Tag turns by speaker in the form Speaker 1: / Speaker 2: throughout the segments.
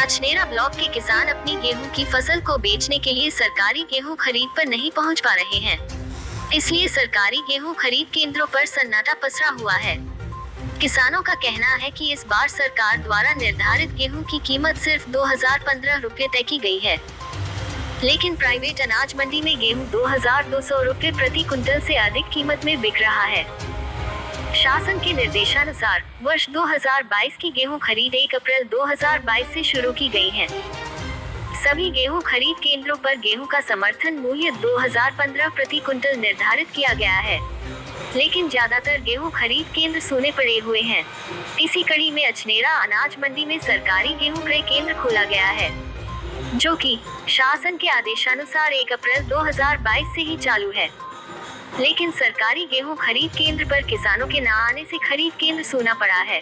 Speaker 1: Achhnera block के किसान अपनी गेहूं की फसल को बेचने के लिए सरकारी गेहूं खरीद पर नहीं पहुंच पा रहे हैं। इसलिए सरकारी गेहूं खरीद केंद्रों पर सन्नाटा पसरा हुआ है। किसानों का कहना है कि इस बार सरकार द्वारा निर्धारित गेहूं की कीमत सिर्फ 2015 रुपये तय की गई है, लेकिन प्राइवेट अनाज मंडी में गेहूं 2200 रुपये प्रति कुंटल से अधिक कीमत में बिक रहा है। शासन के निर्देशानुसार वर्ष 2022 की गेहूं खरीद 1 अप्रैल 2022 से शुरू की गई है। सभी गेहूं खरीद केंद्रों पर गेहूं का समर्थन मूल्य 2015 प्रति कुंटल निर्धारित किया गया है, लेकिन ज्यादातर गेहूं खरीद केंद्र सूने पड़े हुए हैं। इसी कड़ी में अछनेरा अनाज मंडी में सरकारी गेहूं क्रय केंद्र खोला गया है, जो कि शासन के आदेशानुसार 1 अप्रैल 2022 से ही चालू है। लेकिन सरकारी गेहूं खरीद केंद्र पर किसानों के न आने से खरीद केंद्र सूना पड़ा है।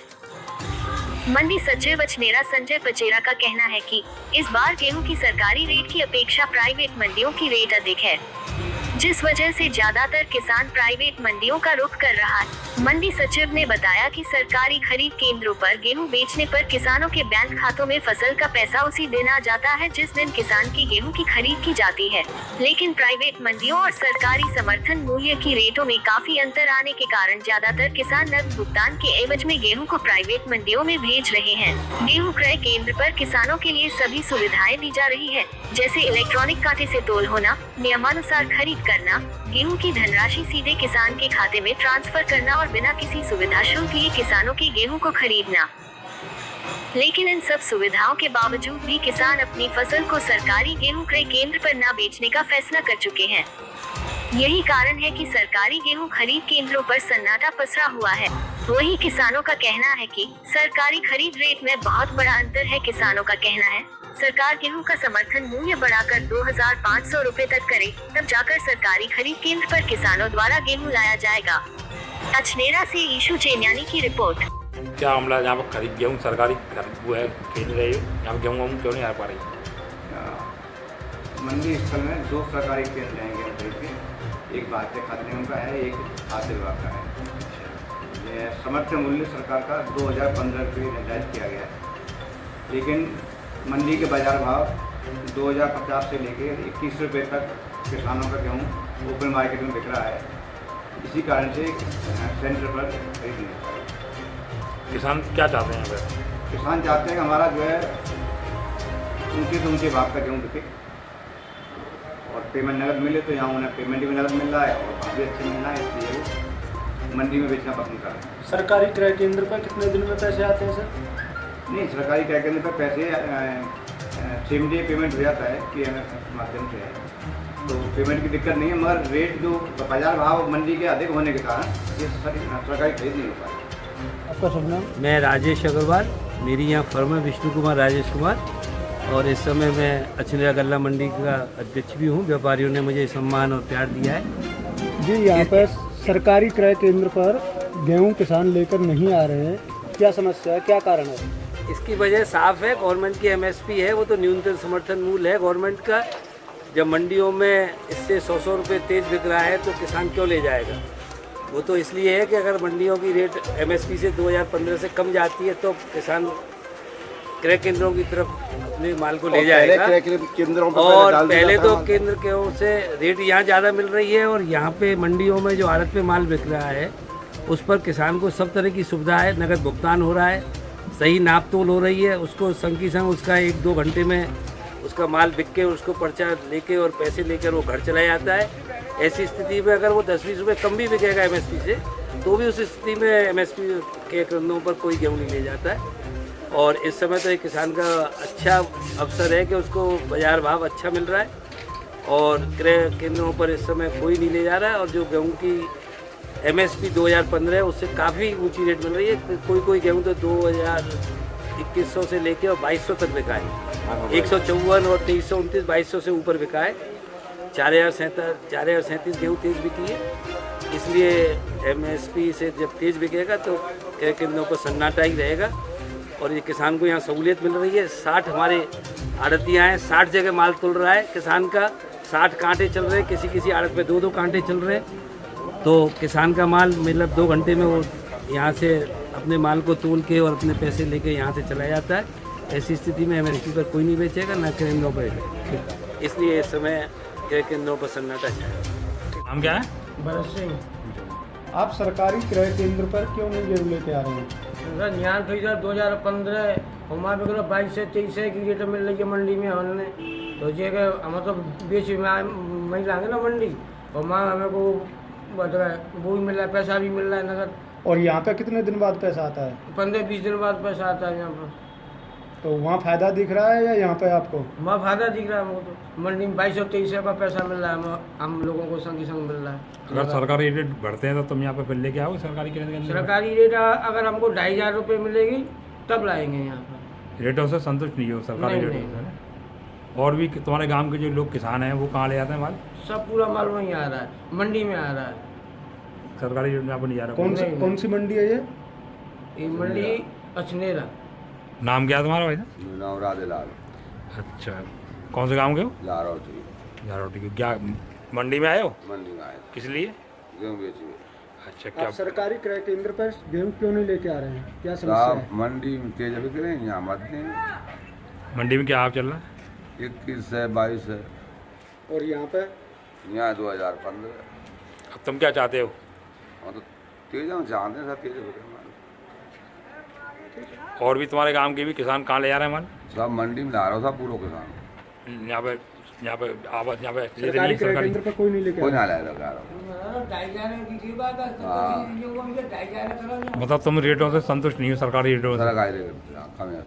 Speaker 1: मंडी सचिव अछनेरा संजय पचेरा का कहना है कि इस बार गेहूं की सरकारी रेट की अपेक्षा प्राइवेट मंडियों की रेट अधिक है, जिस वजह से ज्यादातर किसान प्राइवेट मंडियों का रुख कर रहा है। मंडी सचिव ने बताया कि सरकारी खरीद केंद्रों पर गेहूं बेचने पर किसानों के बैंक खातों में फसल का पैसा उसी दिन आ जाता है जिस दिन किसान की गेहूं की खरीद की जाती है, लेकिन प्राइवेट मंडियों और सरकारी समर्थन मूल्य की रेटों में काफी अंतर आने के कारण ज्यादातर किसान नकद भुगतान के एवज में गेहूं को प्राइवेट मंडियों में भेज रहे हैं। गेहूं क्रय केंद्र पर किसानों के लिए सभी सुविधाएं दी जा रही है, जैसे इलेक्ट्रॉनिक कांटे से तोल होना, नियमानुसार खरीद करना, गेहूं की धनराशि सीधे किसान के खाते में ट्रांसफर करना और बिना किसी सुविधा शुल्क लिए किसानों के गेहूं को खरीदना। लेकिन इन सब सुविधाओं के बावजूद भी किसान अपनी फसल को सरकारी गेहूं क्रय केंद्र पर न बेचने का फैसला कर चुके हैं। यही कारण है कि सरकारी गेहूं खरीद केंद्रों पर सन्नाटा पसरा हुआ है। वहीं किसानों का कहना है कि सरकारी खरीद रेट में बहुत बड़ा अंतर है। किसानों का कहना है सरकार गेहूं का समर्थन मूल्य बढ़ाकर 2500 रुपए तक करे, तब जाकर सरकारी खरीद केंद्र पर किसानों द्वारा गेहूं लाया जाएगा। अछनेरा से ईशु चेन्यानी की रिपोर्ट।
Speaker 2: क्या मामला यहाँ पर खरीद गेहूँ सरकारी वो है केंद्र है, यहाँ गेहूँ क्यों नहीं आ पा रही?
Speaker 3: मंडी स्थल में 2 सरकारी केंद्र हैं गेहूँ खरीद के, एक भारतीय खाद्य निगम का है, एक खाद्य विभाग का है। ये समर्थन मूल्य सरकार का 2015 रुपये निर्धारित किया गया है, लेकिन मंडी के बाजार भाव 2050 से लेकर 21 रुपये तक किसानों का गेहूँ ओपन मार्केट में बिक रहा है। इसी कारण से सेंटर पर खरीद नहीं होता है।
Speaker 2: किसान क्या चाहते हैं?
Speaker 3: किसान चाहते हैं कि हमारा जो है ऊँचे भाव का गेहूँ बिके और पेमेंट नगद मिले, तो यहाँ उन्हें पेमेंट भी नगद मिल रहा है और भाव भी अच्छे मिल रहा है, इसलिए वो मंडी में बेचना पसंद कर रहे हैं।
Speaker 4: सरकारी क्रय केंद्र पर कितने दिन में पैसे आते हैं सर?
Speaker 3: नहीं, सरकारी क्रय केंद्र पर पैसे सेम डे पेमेंट हो जाता है PMS के माध्यम से है, तो पेमेंट की दिक्कत नहीं है, मगर रेट जो बाजार भाव मंडी के अधिक होने के कारण ये सरकारी खरीद नहीं हो पाती।
Speaker 4: आपका शुभ नाम?
Speaker 5: मैं राजेश अग्रवाल, मेरी यहाँ फर्म है विष्णु कुमार राजेश कुमार, और इस समय मैं अछनेरा गल्ला मंडी का अध्यक्ष भी हूँ। व्यापारियों ने मुझे सम्मान और प्यार दिया है।
Speaker 4: जी, यहाँ पर सरकारी क्रय केंद्र पर गेहूँ किसान लेकर नहीं आ रहे हैं, क्या समस्या है, क्या कारण है?
Speaker 5: इसकी वजह साफ है, गवर्नमेंट की MSP है, वो तो न्यूनतम समर्थन मूल्य है गवर्नमेंट का। जब मंडियों में इससे 100 रुपये तेज बिक रहा है तो किसान क्यों ले जाएगा? वो तो इसलिए है कि अगर मंडियों की रेट MSP से 2015 से कम जाती है तो किसान क्रय केंद्रों की तरफ अपने माल को ले जाएगा। और पहले तो केंद्र के ओर से रेट यहाँ ज़्यादा मिल रही है और यहाँ पे मंडियों में जो आड़त पे माल बिक रहा है उस पर किसान को सब तरह की सुविधा है, नगद भुगतान हो रहा है, सही नाप तोल हो रही है, उसको संग की संग उसका 1-2 घंटे में उसका माल बिक के उसको पर्चा लेके और पैसे लेकर वो घर चला जाता है। ऐसी स्थिति में अगर वो 10-20 रुपये कम भी बिकेगा MSP से तो भी उस स्थिति में MSP के केंद्रों पर कोई गेहूँ नहीं ले जाता है। और इस समय तो एक किसान का अच्छा अवसर है कि उसको बाजार भाव अच्छा मिल रहा है और क्रय केंद्रों पर इस समय कोई नहीं ले जा रहा है। और जो गेहूँ की MSP 2015 है उससे काफ़ी ऊंची रेट मिल रही है। कोई गेहूँ तो 2100 से लेके और 2200 तक बिका है। 154 और 2329 2200 से ऊपर बिका है। 4037 गेहूँ तेज बिकी है, इसलिए MSP से जब तेज बिकेगा तो क्रय केंद्रों को सन्नाटा ही रहेगा। और ये किसान को यहाँ सहूलियत मिल रही है। 60 हमारे आड़तियाँ हैं, 60 जगह माल तुल रहा है किसान का, 60 कांटे चल रहे हैं, किसी आड़त पे 2-2 कांटे चल रहे हैं। तो किसान का माल मतलब 2 घंटे में वो यहाँ से अपने माल को तोल के और अपने पैसे लेके यहाँ से चला जाता है। ऐसी स्थिति में एमएसपी पर कोई नहीं बेचेगा, ना केंद्रों पर, इसलिए इस समय क्रय केंद्रों पर सन्नाटा है।
Speaker 2: नाम क्या है?
Speaker 6: भरत सिंह।
Speaker 4: आप सरकारी क्रय केंद्र पर क्यों नहीं गेहूँ लेके आ रहे हैं?
Speaker 6: सर यहाँ तो इधर 2015 हमारे को 22 से 23 की रेट मिल रही है मंडी में हमने, तो ये कि हम तो बेच वहीं लाएंगे ना मंडी, और वहाँ हमें को वो भी मिल रहा है, पैसा भी मिल रहा है नगद।
Speaker 4: और यहाँ पे कितने दिन बाद पैसा आता है?
Speaker 6: 15-20 दिन बाद पैसा आता है यहाँ पर।
Speaker 4: तो वहाँ फायदा दिख रहा है या यहाँ पे आपको?
Speaker 6: वहाँ फायदा दिख रहा है हमको, तो मंडी में 22 और 23 का पैसा मिल रहा है, हम लोगों को संग ही संग मिल रहा है।
Speaker 2: अगर सरकारी रेट बढ़ते हैं तो तुम यहाँ पे फिर लेके आओ सरकारी केंद्र।
Speaker 6: सरकारी रेट अगर हमको 2500 रुपये मिलेगी तब लाएंगे यहाँ पर।
Speaker 2: रेटों से संतुष्ट नहीं हो सरकारी
Speaker 6: नहीं,
Speaker 2: रेटों से ना? और भी तुम्हारे गांव के जो लोग किसान हैं वो कहाँ ले जाते हैं माल?
Speaker 6: सब पूरा माल वहीं आ रहा है, मंडी में आ रहा है।
Speaker 2: सरकारी रेट में यहाँ पर नहीं जा रहा।
Speaker 4: कौन सी मंडी है ये?
Speaker 6: ये मंडी अचनेरा।
Speaker 2: नाम क्या है तुम्हारा भाई?
Speaker 3: नाम राधेलाल।
Speaker 2: अच्छा, कौन से गांव के हो?
Speaker 3: लाहौर
Speaker 2: यारोटी के। क्या मंडी में आए हो?
Speaker 3: मंडी में आए,
Speaker 2: किस लिए?
Speaker 3: गेहूँ बेचिए।
Speaker 2: अच्छा, क्या
Speaker 4: आप सरकारी क्रय केंद्र पर गेहूँ क्यों नहीं लेके आ रहे हैं? क्या समस्या है?
Speaker 3: मंडी में तेज बिक रहे हैं, यहाँ मत दें।
Speaker 2: मंडी में क्या आप चल रहा है?
Speaker 3: 21 है, 22 है,
Speaker 4: और यहाँ पे?
Speaker 3: यहाँ 2015।
Speaker 2: अब तुम क्या चाहते हो?
Speaker 3: और तो तेज हम जानते हैं, सब तेज बिक रहे हैं।
Speaker 2: और भी तुम्हारे गांव के भी किसान कहाँ ले जा रहे हैं माल?
Speaker 3: सब मंडी में ला रहा था पूरा किसान।
Speaker 2: यहाँ पे आवाज यहाँ पे
Speaker 4: सरकारी क्रय केंद्र पर कोई नहीं लेके आ
Speaker 3: कोई
Speaker 4: रहा?
Speaker 3: ना लाया रहा।
Speaker 2: मतलब तुम रेटों से संतुष्ट नहीं हो सरकारी रेटों से?
Speaker 3: सरकारी कम है।